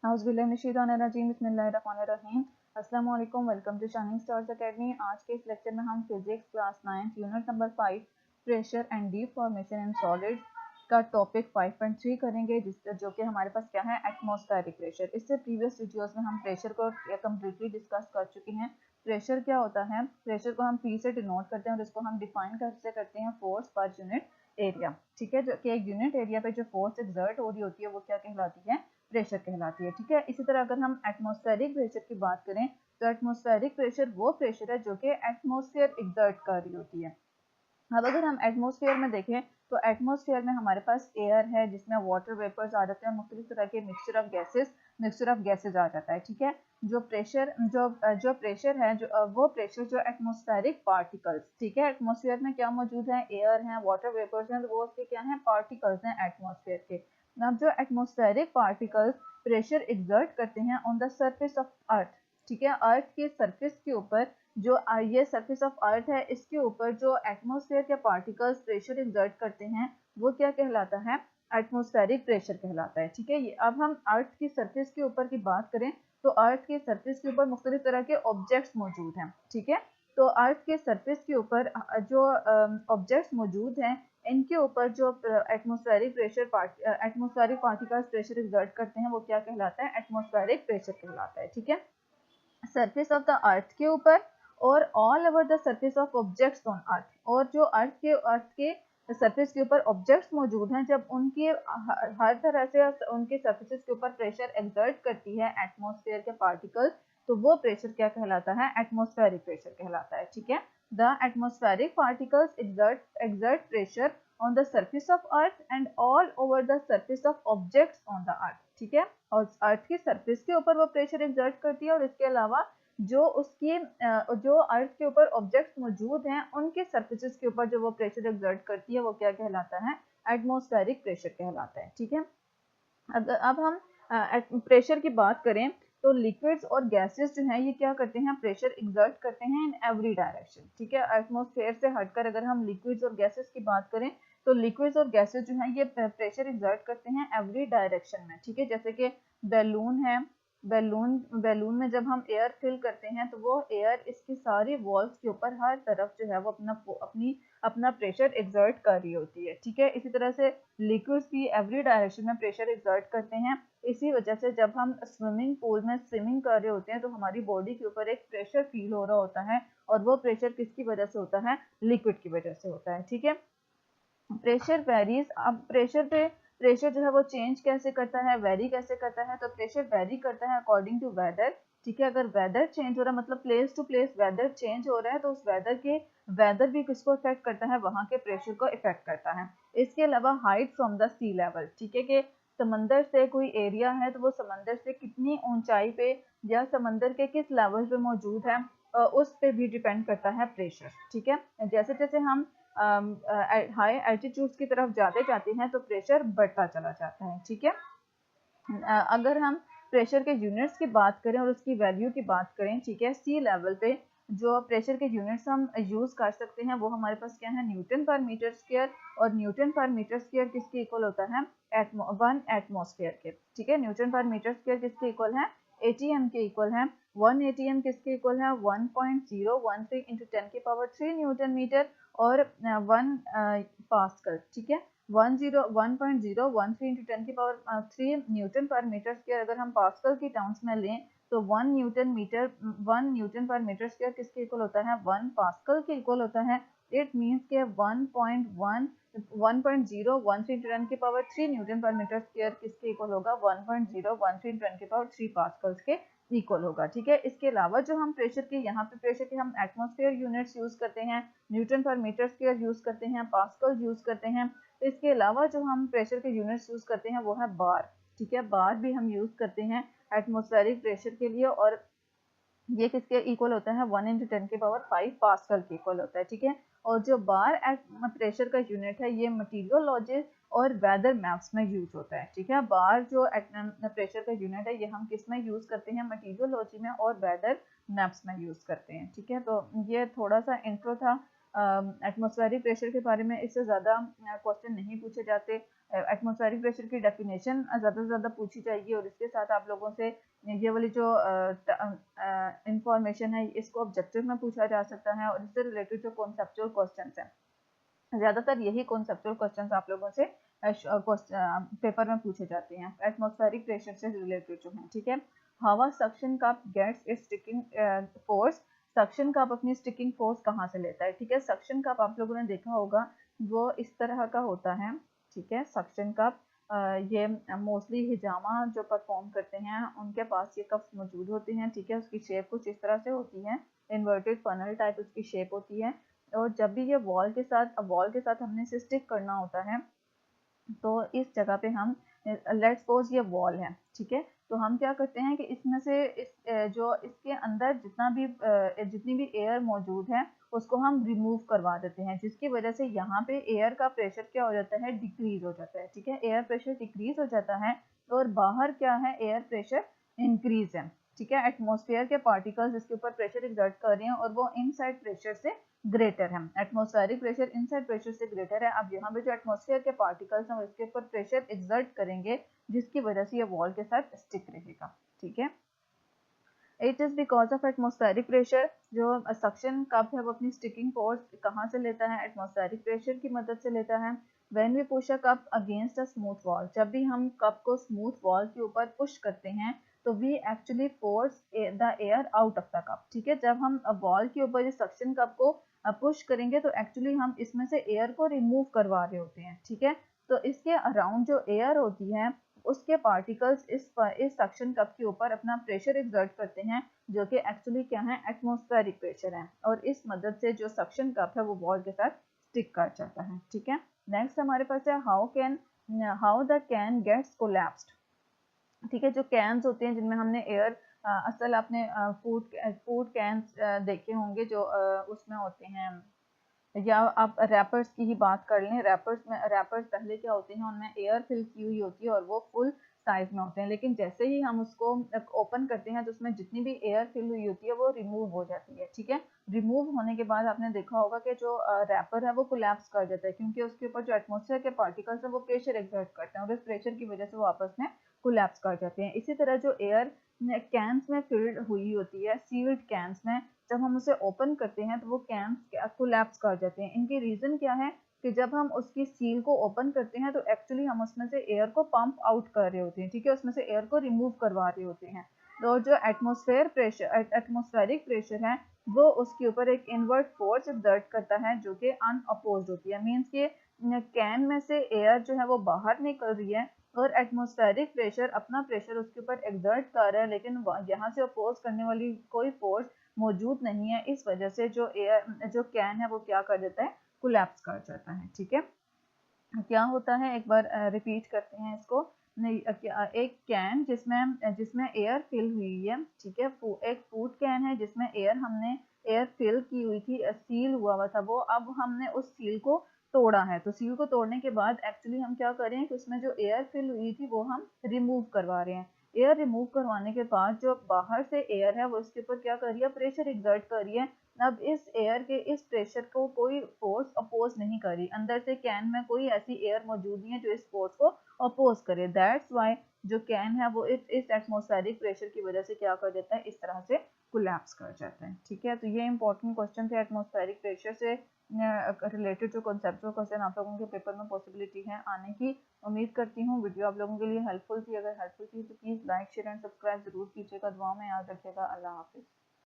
औज़ुबिल्लाहिमिनश्शैतानिर्रजीम बिस्मिल्लाहिर्रहमानिर्रहीम। अस्सलाम वालेकुम, welcome to Shining Stars Academy. आज के इस लेक्चर में हम physics class 9 unit number 5 pressure and deformation in solids का टॉपिक 5.3 करेंगे, जो कि हमारे पास क्या है, एटमॉस्फेरिक प्रेशर। इससे प्रीवियस वीडियोस में हम प्रेशर को कम्प्लीटली डिस्कस कर चुके हैं। प्रेशर क्या होता है, प्रेशर को हम P से डिनोट करते हैं और इसको हम डिफाइन कैसे करते हैं, फोर्स पर यूनिट एरिया। ठीक है, जो कि एक यूनिट एरिया पे जो फोर्स एक्सर्ट हो रही होती है वो क्या कहलाती है, प्रेशर कहलाती है। ठीक है, इसी तरह अगर हम एटमॉस्फेरिक प्रेशर की बात करें तो एटमॉस्फेरिक प्रेशर वो प्रेशर है जो कि एटमॉस्फेयर एक्सर्ट कर रही होती है। अब अगर हम एटमॉस्फेयर में देखें तो एटमॉस्फेयर में हमारे पास एयर है जिसमें वाटर वेपर्स आ जाते हैं, मुख्तलिफ तरह के मिक्सचर ऑफ गैसेज आ जाता है। ठीक है, जो प्रेशर है वो प्रेशर जो एटमॉस्फेरिक पार्टिकल्स, ठीक है, एटमॉस्फेयर में क्या मौजूद है, एयर है, वाटर वेपर्स हैं, तो वो उसके क्या हैं, पार्टिकल्स हैं एटमॉस्फेयर के। अब जो एटमॉस्फेरिक पार्टिकल्स प्रेशर एक्सर्ट करते हैं on the surface of earth, ठीक है, अर्थ के सरफेस के ऊपर, जो ये सरफेस ऑफ अर्थ है इसके ऊपर जो एटमॉस्फेयर के पार्टिकल्स प्रेशर एक्सर्ट करते हैं वो क्या कहलाता है, एटमॉस्फेरिक प्रेशर कहलाता है। ठीक है, ये अब हम अर्थ की सरफेस के ऊपर की बात करें तो अर्थ के सरफेस के ऊपर मुख्तलिफ तरह के ऑब्जेक्ट्स मौजूद हैं। ठीक है, तो अर्थ के सरफेस के ऊपर जो ऑब्जेक्ट्स मौजूद हैं इनके ऊपर जो एटमॉस्फेरिक पार्टिकल्स प्रेशर एक्सर्ट करते हैं वो क्या कहलाता है, एटमॉस्फेरिक प्रेशर कहलाता है। ठीक है, सरफेस ऑफ द अर्थ के ऊपर और all over the surface of objects on earth, और जो अर्थ के सरफेस के ऊपर ऑब्जेक्ट्स मौजूद हैं जब उनके हर तरह से उनके सरफेसेस के ऊपर प्रेशर एक्सर्ट करती है एटमॉस्फेयर के पार्टिकल्स, तो वो प्रेशर क्या कहलाता है, एटमॉस्फेरिक प्रेशर कहलाता है। ठीक है, the atmospheric particles exert pressure on the surface of earth and all over the surface of objects on the earth। ठीक है, और अर्थ की सरफेस के ऊपर वो प्रेशर एक्सर्ट करती है और इसके अलावा जो अर्थ के ऊपर ऑब्जेक्ट्स मौजूद हैं उनके सरफेसेस के ऊपर जो वो प्रेशर एक्सर्ट करती है वो क्या कहलाता है, एटमॉस्फेरिक प्रेशर कहलाता है। ठीक है, अब हम प्रेशर की बात करें तो लिक्विड्स और गैसेस जो हैं ये क्या करते हैं, प्रेशर एक्सर्ट करते हैं इन एवरी डायरेक्शन। ठीक है, एटमॉस्फेयर से हटकर अगर हम लिक्विड्स और गैसेस की बात करें तो लिक्विड्स और गैसेस जो हैं ये प्रेशर एक्सर्ट करते हैं एवरी डायरेक्शन में। ठीक है, जैसे कि बैलून है, बैलून में जब हम एयर फिल करते हैं तो वो एयर इसकी सारी वॉल्स के ऊपर हर तरफ जो है वो अपना प्रेशर एक्सर्ट कर रही होती है। ठीक है, इसी तरह से लिक्विड्स भी एवरी डायरेक्शन में प्रेशर एक्सर्ट करते हैं। इसी वजह से जब हम स्विमिंग पूल में स्विमिंग कर रहे होते हैं तो हमारी बॉडी के ऊपर एक प्रेशर फील हो रहा होता है और वो प्रेशर किसकी वजह से होता है, लिक्विड की वजह से होता है। ठीक है, प्रेशर वेरीज। अब प्रेशर जो है वो चेंज कैसे करता है, वेरी कैसे करता है, तो प्रेशर वेरी करता है अकॉर्डिंग टू वेदर। ठीक है, अगर वेदर चेंज हो रहा है मतलब place to place weather change हो रहा है तो उस वेदर भी किसको इफेक्ट करता है, वहां के प्रेशर को इफेक्ट करता है। इसके अलावा height from the sea level, ठीक है, कि समंदर से कोई एरिया है तो वो समंदर से कितनी ऊंचाई पे या समंदर के किस लेवल पे मौजूद है उस पे भी डिपेंड करता है प्रेशर। ठीक है, जैसे जैसे हम हाई एल्टीट्यूड्स की तरफ जाते हैं तो प्रेशर बढ़ता चला जाता है। ठीक है, अगर हम प्रेशर के यूनिट्स की बात करें और उसकी वैल्यू की बात करें, ठीक है, सी लेवल पे जो प्रेशर के यूनिट्स हम यूज कर सकते हैं वो हमारे पास क्या है, न्यूटन पर मीटर स्क्वायर, और न्यूटन पर मीटर स्क्वायर किसके इक्वल होता है, 1 एटमॉस्फेयर के। ठीक है, न्यूटन पर मीटर स्क्वायर किसके इक्वल है, एटीएम के इक्वल है। 1 एटीएम किसके इक्वल है, 1.013 इंटू 10 की पावर 3 न्यूटन मीटर, और 1 पास्कल। ठीक है, 1.013 इंटू 10 की पावर 3 न्यूटन पर मीटर स्क्वायर अगर हम पास्कल की टर्म्स में लें तो 1 न्यूटन पर मीटर स्क्वायर किसके इक्वल होता है, 1 पास्कल के इक्वल होता है। इट मींस के 1.013 इंटू 10 की पावर 3 न्यूटन पर मीटर स्क्वायर किसके इक्वल होगा, 1.013 इंटू 10 की पावर 3 पास्कल्स के इक्वल होगा। ठीक है, इसके अलावा जो हम प्रेशर के हम एटमॉस्फेयर यूनिट्स यूज करते हैं, न्यूटन पर मीटर स्क्वायर यूज करते हैं, पास्कल यूज करते हैं। इसके अलावा जो हम प्रेशर के यूनिट्स यूज करते हैं वो है बार। ठीक है, बार भी हम यूज करते हैं एटमॉस्फेरिक प्रेशर के लिए, और ये किसके इक्वल होता है, 1 इंटू 10 की पावर 5 पास्कल के इक्वल होता है। ठीक है, और जो बार प्रेशर का यूनिट है ये मटीरियोलॉजी और वेदर मैप्स में यूज होता है। ठीक है, बार जो प्रेशर का यूनिट है ये हम किस में यूज करते हैं, मटीरियोलॉजी में और वेदर मैप्स में यूज करते हैं। ठीक है, तो ये थोड़ा सा इंट्रो था एटमॉस्फेरिक प्रेशर के बारे में इससे ज़्यादा क्वेश्चन नहीं पूछे जाते। एटमॉस्फेरिक प्रेशर की डेफिनेशन ज़्यादा से ज़्यादा पूछी जाएगी और इसके साथ आप लोगों से ये वाली जो इंफॉर्मेशन है इसको ऑब्जेक्टिव में पूछा जा सकता है और इससे रिलेटेड जो कॉन्सेप्चुअल क्वेश्चन हैं ज़्यादातर यही कॉन्सेप्चुअल क्वेश्चंस आप लोगों से पेपर में पूछे जाते हैं एटमॉस्फेरिक प्रेशर से रिलेटेड जो है, ठीक है। हवा suction cup gets its sticking force. Suction cup अपनी स्टिकिंग फोर्स कहाँ से लेता है, ठीक है। सक्शन कप आप लोगों ने देखा होगा वो इस तरह का होता है, ठीक है। सक्शन कप ये मोस्टली हिजामा जो परफॉर्म करते हैं उनके पास ये कप्स मौजूद होते हैं, ठीक है। उसकी शेप कुछ इस तरह से होती है, इन्वर्टेड फनल टाइप उसकी शेप होती है और जब भी ये वॉल के साथ हमने इसे स्टिक करना होता है तो इस जगह पे हम लेट्स सपोज ये वॉल है, ठीक है। तो हम क्या करते हैं कि इसमें से जो इसके अंदर जितनी भी एयर मौजूद है उसको हम रिमूव करवा देते हैं, जिसकी वजह से यहाँ पे एयर का प्रेशर क्या हो जाता है, डिक्रीज हो जाता है, ठीक है। एयर प्रेशर डिक्रीज हो जाता है और बाहर क्या है, एयर प्रेशर इंक्रीज है, ठीक है। एटमॉस्फेयर के पार्टिकल्स इसके ऊपर प्रेशर एक्सर्ट कर रहे हैं और वो इनसाइड प्रेशर से ग्रेटर है। एटमॉस्फेरिक प्रेशर इनसाइड प्रेशर से ग्रेटर है। अब यहाँ पे जो एटमॉस्फेयर के पार्टिकल्स हैं इसके ऊपर प्रेशर एक्सर्ट करेंगे जिसकी वजह से ये वॉल के साथ स्टिक रहेगा, ठीक है। It is because of atmospheric pressure. जो सक्शन कप है वो अपनी स्टिकिंग फोर्स कहाँ से लेता है, एटमॉस्फेरिक प्रेशर की मदद से लेता है। When we push a cup against a smooth wall, जब भी हम कप को स्मूथ वॉल के ऊपर पुश करते हैं तो we actually force the air out of the cup, ठीक है। जब हम वॉल के ऊपर इस सक्शन कप को पुश करेंगे तो एक्चुअली हम इसमें से एयर को रिमूव करवा रहे होते हैं, ठीक है। तो इसके अराउंड जो एयर होती है उसके पार्टिकल्स इस सक्शन कप के ऊपर अपना प्रेशर एक्सर्ट करते हैं जो कि एक्चुअली क्या है, एटमॉस्फेरिक प्रेशर है और इस मदद से जो सक्शन कप है वो वॉल के साथ स्टिक कर जाता है, ठीक है। नेक्स्ट हमारे पास है how the can gets collapsed, ठीक है। जो कैन्स होते हैं जिनमें हमने एयर असल आपने फूड कैन्स देखे होंगे जो उसमें होते हैं, या आप रैपर्स की ही बात कर लें। रैपर्स पहले क्या होते हैं, उनमें एयर फिल की हुई होती है और वो फुल साइज में होते हैं, लेकिन जैसे ही हम उसको ओपन करते हैं तो उसमें जितनी भी एयर फिल हुई होती है वो रिमूव हो जाती है, ठीक है। रिमूव होने के बाद आपने देखा होगा कि जो रैपर है वो कोलैप्स कर जाता है क्योंकि उसके ऊपर जो एटमॉस्फेयर के पार्टिकल्स हैं वो प्रेशर एक्सर्ट करते हैं और इस प्रेशर की वजह से वो आपस में कोलैप्स कर जाते हैं। इसी तरह जो एयर कैंस में फिल्ड हुई होती है, सील्ड कैंस में, जब हम उसे ओपन करते हैं तो वो कैंस कोलैप्स कर जाते हैं। इनकी रीज़न क्या है कि जब हम उसकी सील को ओपन करते हैं तो एक्चुअली हम उसमें से एयर को पंप आउट कर रहे होते हैं, ठीक है। उसमें से एयर को रिमूव करवा रहे होते हैं। तो जो एटमॉस्फेरिक प्रेशर है वो उसके ऊपर एक इनवर्ट फोर्स एक्सर्ट करता है जो कि अनअपोज्ड होती है। मीन्स के कैन में से एयर जो है वो बाहर निकल रही है और एटमॉस्फेरिक प्रेशर अपना प्रेशर उसके ऊपर एक्सर्ट कर रहा है, लेकिन यहाँ से अपोज करने वाली कोई फोर्स मौजूद नहीं है। इस वजह से जो कैन है वो क्या कर देता है, कोलैप्स कर जाता है, ठीक है। क्या होता है, एक बार रिपीट करते हैं इसको। एक कैन जिसमें एयर फिल हुई है, ठीक है। एक फूड कैन है जिसमें हमने एयर फिल की हुई थी, सील हुआ था वो, अब हमने उस सील को तोड़ा है। तो सील को तोड़ने के बाद एक्चुअली हम क्या कर रहे हैं कि उसमें जो एयर फिल हुई थी वो हम रिमूव करवा रहे हैं। एयर रिमूव करवाने के बाद जो बाहर से एयर है वो इसके ऊपर क्या कर रही है, प्रेशर एक्सर्ट कर रही है। अब इस एयर के इस प्रेशर को कोई फोर्स अपोज नहीं कर रही, अंदर से कैन में कोई ऐसी एयर मौजूद नहीं है जो इस फोर्स को अपोज करे। दैट्स वाई जो कैन है वो इस एटमॉस्फेरिक प्रेशर की वजह से क्या कर देता है, इस तरह से कोलैप्स कर जाता है, ठीक है। तो ये इंपॉर्टेंट क्वेश्चन थे एटमॉस्फेरिक प्रेशर से रिलेटेड जो कॉन्सेप्चुअल क्वेश्चन आप लोगों के पेपर में पॉसिबिलिटी है आने की। उम्मीद करती हूँ वीडियो आप लोगों के लिए हेल्पफुल थी। अगर हेल्पफुल थी तो please like share and subscribe जरूर कीजिएगा। दुआ में याद रखिएगा। अल्लाह हाफिज़।